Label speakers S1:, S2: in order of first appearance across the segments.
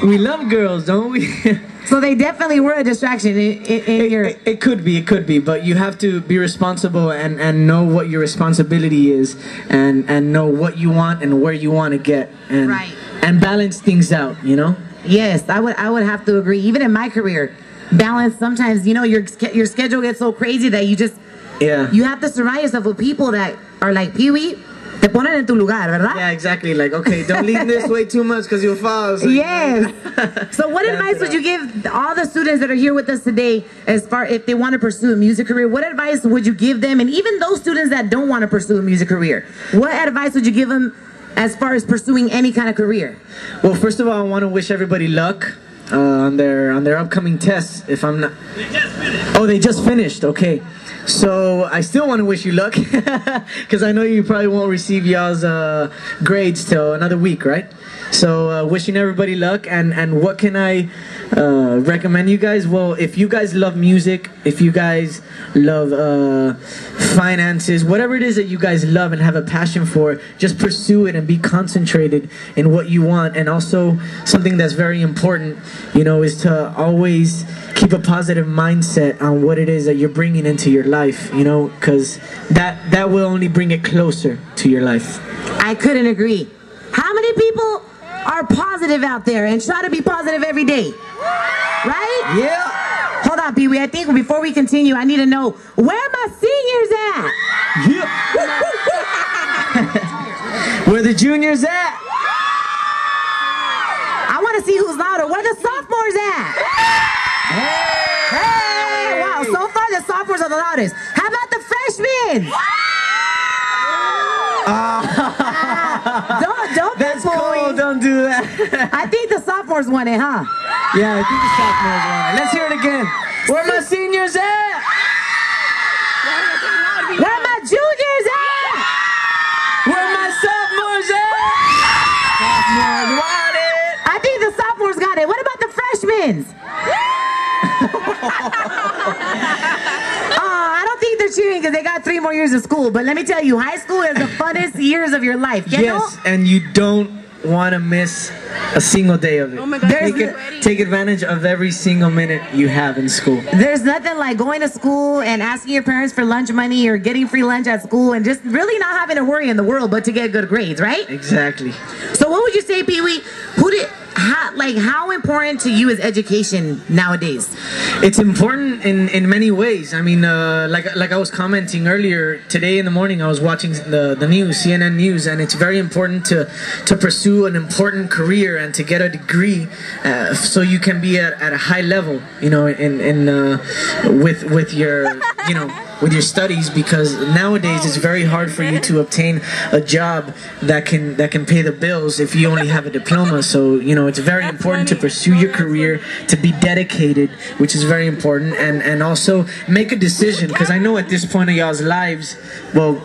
S1: We love girls, don't we?
S2: So they definitely were a distraction in your...
S1: It could be, but you have to be responsible and know what your responsibility is and know what you want and where you want to get and balance things out, you know?
S2: Yes, I would have to agree. Even in my career, balance sometimes, you know, your schedule gets so crazy that you just...
S1: Yeah.
S2: You have to surround yourself with people that are like, Pee-wee, te ponen en tu lugar, ¿verdad?
S1: Yeah, exactly. Like, okay, don't lean this way too much because you'll fall. So
S2: yes. So what advice would you give all the students that are here with us today as far if they want to pursue a music career? What advice would you give them? And even those students that don't want to pursue a music career, what advice would you give them as far as pursuing any kind of career?
S1: Well, first of all, I want to wish everybody luck on their upcoming tests. If I'm not... They just finished. Oh, they just finished. Okay. So I still want to wish you luck because I know you probably won't receive y'all's grades till another week, right? So wishing everybody luck, and what can I recommend you guys? Well, if you guys love music, if you guys love finances, whatever it is that you guys love and have a passion for, just pursue it and be concentrated in what you want. And also something that's very important, you know, is to always keep a positive mindset on what it is that you're bringing into your life, you know, because that will only bring it closer to your life.
S2: I couldn't agree. How many people are positive out there and try to be positive every day? Right?
S1: Yeah.
S2: Hold on, Pee-wee. I think before we continue, I need to know, where my seniors at?
S1: Yeah. Where the juniors at?
S2: I want to see who's louder. Where the sophomores at? Hey! Wow, so far the sophomores are the loudest. How about the freshmen? Don't
S1: That's cool, don't do that.
S2: I think the sophomores won it, huh?
S1: Yeah, I think the sophomores won it. Let's hear it again. Where my seniors at?
S2: Where my juniors at?
S1: Where my sophomores at? Sophomores want it.
S2: I think the sophomores got it. What about the freshmen? I don't think they're cheering because they got 3 more years of school. But let me tell you, high school is the funnest years of your life.
S1: Yes, and you don't want to miss a single day of it.
S3: Oh my God.
S1: Take advantage of every single minute you have in school.
S2: There's nothing like going to school and asking your parents for lunch money or getting free lunch at school and just really not having to worry in the world but to get good grades, right?
S1: Exactly.
S2: So what would you say, Pee-wee? How important to you is education nowadays?
S1: It's important in many ways. I mean, like I was commenting earlier, today in the morning I was watching the news, CNN News, and it's very important to pursue an important career and to get a degree so you can be at a high level, you know, with your, you know, with your studies, because nowadays it's very hard for you to obtain a job that can pay the bills if you only have a diploma. So, you know, it's very important to pursue your career, to be dedicated, which is very important, and also make a decision, because I know at this point of y'all's lives, well,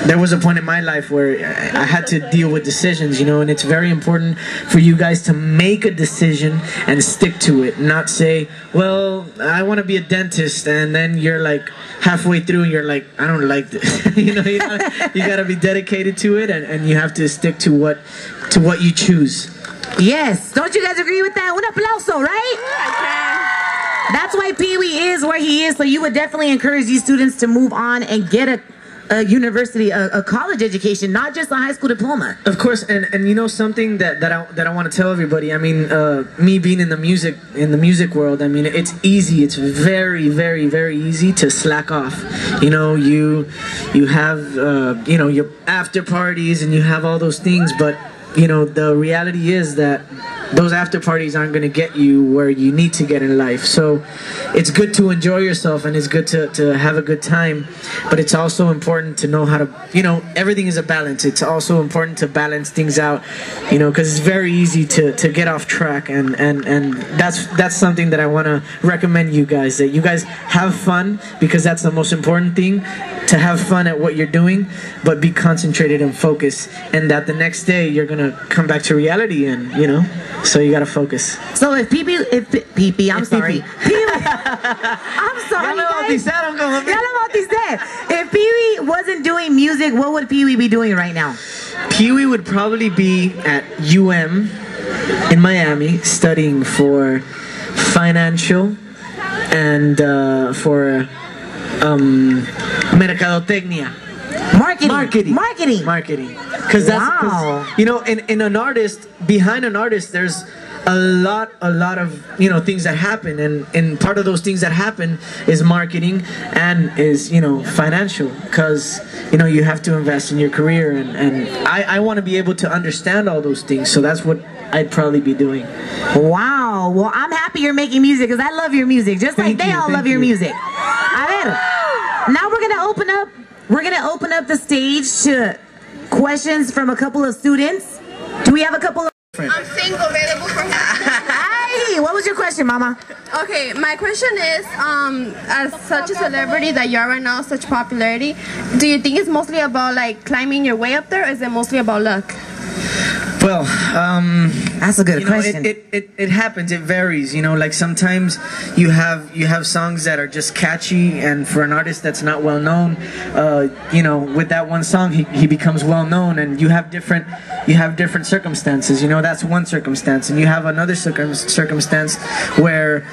S1: there was a point in my life where I had to deal with decisions, you know, and it's very important for you guys to make a decision and stick to it, not say, well, I want to be a dentist, and then you're like halfway through and you're like, I don't like this. You know, you gotta be dedicated to it, and you have to stick to what you choose.
S2: Yes, don't you guys agree with that? Un aplauso, right? That's why Pee-wee is where he is, so you would definitely encourage these students to move on and get a university, a college education, not just a high school diploma.
S1: Of course, and you know something that I want to tell everybody. I mean, me being in the music world, I mean, it's easy. It's very, very, very easy to slack off. You know, you have you know, your after parties and you have all those things, but you know, the reality is that those after parties aren't going to get you where you need to get in life. So it's good to enjoy yourself and it's good to have a good time, but it's also important to know how to, you know, everything is a balance. It's also important to balance things out, you know, because it's very easy to get off track, and that's something that I want to recommend you guys, that you guys have fun, because that's the most important thing, to have fun at what you're doing, but be concentrated and focused, and that the next day you're going to come back to reality, and, you know, so you gotta focus.
S2: So if Pee-wee, I'm sorry. I'm sorry, guys. If Pee-wee wasn't doing music, what would Pee-wee be doing right now?
S1: Pee-wee would probably be at UM in Miami studying for financial and for mercadotecnia. Marketing. Because that's, you know, in an artist, behind an artist, there's a lot of, you know, things that happen, and part of those things that happen is marketing and is, you know, financial, because, you know, you have to invest in your career, and I want to be able to understand all those things, so that's what I'd probably be doing.
S2: Wow. Well, I'm happy you're making music, because I love your music, just like they all love your music. A ver, now we're gonna open up the stage to questions from a couple of students. Do we have a couple of...
S3: I'm single, available for
S2: Hey, what was your question, Mama?
S3: Okay, my question is, as such a celebrity that you are right now, such popularity, do you think it's mostly about like climbing your way up there, or is it mostly about luck?
S1: Well,
S2: that's a good question.
S1: It happens. It varies. You know, like sometimes you have songs that are just catchy, and for an artist that's not well known, you know, with that one song he becomes well known, and you have different circumstances. You know, that's one circumstance, and you have another circumstance where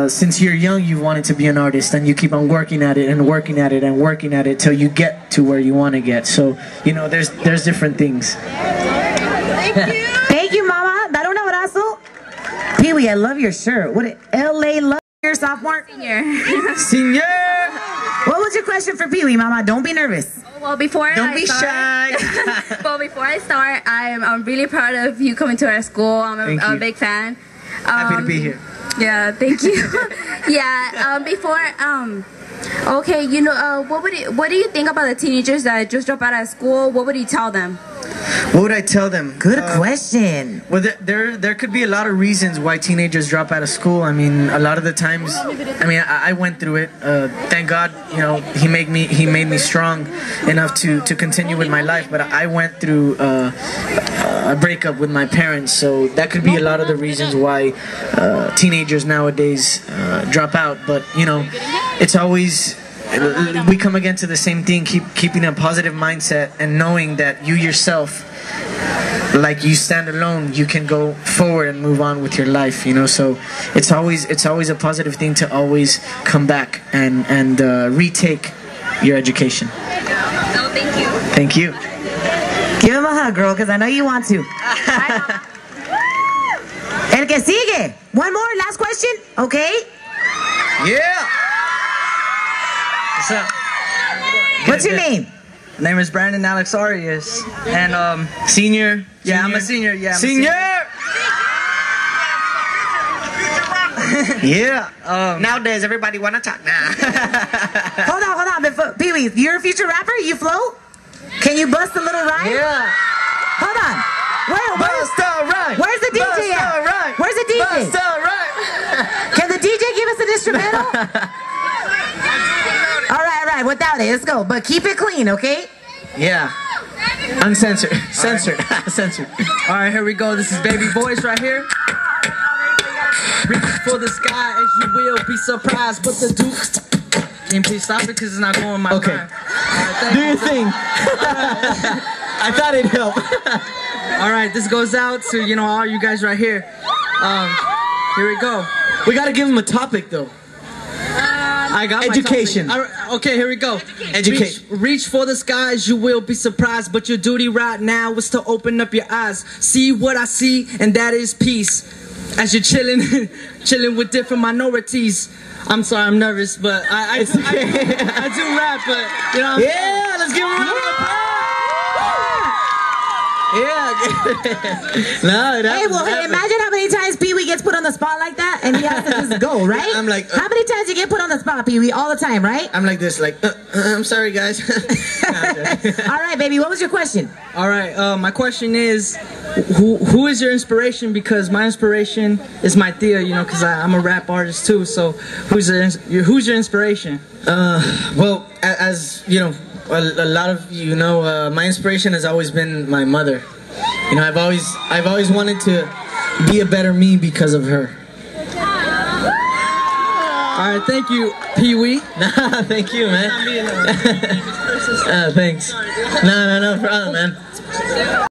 S1: since you're young, you wanted to be an artist, and you keep on working at it and working at it and working at it till you get to where you want to get. So, you know, there's different things.
S2: Thank you, Mama. Dale un abrazo. Pee-wee, I love your shirt. What? LA love your sophomore?
S1: Senior.
S2: What was your question for Pee-wee, Mama? Don't be nervous.
S3: Well, before
S1: Don't be shy.
S3: Well, before I start, I'm really proud of you coming to our school. I'm a big fan.
S1: Happy to be here.
S3: Yeah, thank you. Yeah. Okay, you know, what do you think about the teenagers that just drop out of school? What would you tell them?
S1: What would I tell them?
S2: Good question.
S1: Well, there could be a lot of reasons why teenagers drop out of school. I mean, a lot of the times, I mean, I went through it. Thank God, you know, he made me strong enough to continue with my life. But I went through a breakup with my parents, so that could be a lot of the reasons why teenagers nowadays drop out. But you know, it's always, we come again to the same thing, keeping a positive mindset and knowing that you yourself, like, you stand alone, you can go forward and move on with your life, you know. So it's always a positive thing to always come back and retake your education.
S3: No, thank you.
S1: Thank you.
S2: Give him a hug, girl, because I know you want to. El que sigue. One more, last question, okay?
S1: Yeah.
S4: What's up?
S2: What's your name?
S4: My name is Brandon Alex Arias, and
S1: Senior.
S4: yeah, I'm a senior. Yeah, I'm
S1: Senior. Yeah. Nowadays, everybody wanna talk now.
S2: Hold on. Pee-wee, you're a future rapper? You float? Can you bust a little rhyme?
S1: Yeah.
S2: Hold on. Where's the DJ at? Where's the DJ? Can the DJ give us an instrumental? All right, without it, let's go. But keep it clean, okay?
S1: Yeah. Uncensored. Censored. Censored.
S4: All right, here we go. This is Baby Voice right here. Reach for the sky, as you will be surprised. But the Duke. Can you please stop it because it's not going my
S1: Okay.
S4: mind. Right,
S1: Do your thing. I thought it'd help.
S4: All right, this goes out to, you know, all you guys right here. Here we go.
S1: We gotta give him a topic though.
S4: I got
S1: Education.
S4: My topic. All right, okay, here we go.
S1: Education.
S4: Reach for the skies, you will be surprised. But your duty right now is to open up your eyes. See what I see, and that is peace. As you're chilling with different minorities. I'm sorry, I'm nervous, but I do rap, but you know.
S1: Yeah, let's give him a round of applause. Yeah. No,
S2: Hey, well, hey, imagine how many times Pee-wee gets put on the spot like that, and he has to just go, right?
S1: I'm like,
S2: how many times you get put on the spot, Pee-wee? All the time, right?
S1: I'm like this, like, I'm sorry, guys.
S2: All right, baby, what was your question?
S4: All right, my question is, who is your inspiration? Because my inspiration is my Thea, you know, because I'm a rap artist too. So who's your inspiration?
S1: Well, as you know, a lot of you know, my inspiration has always been my mother. You know, I've always wanted to be a better me because of her.
S4: All right, thank you, Pee Wee.
S1: Nah, thank you, man. Thanks. No problem, man.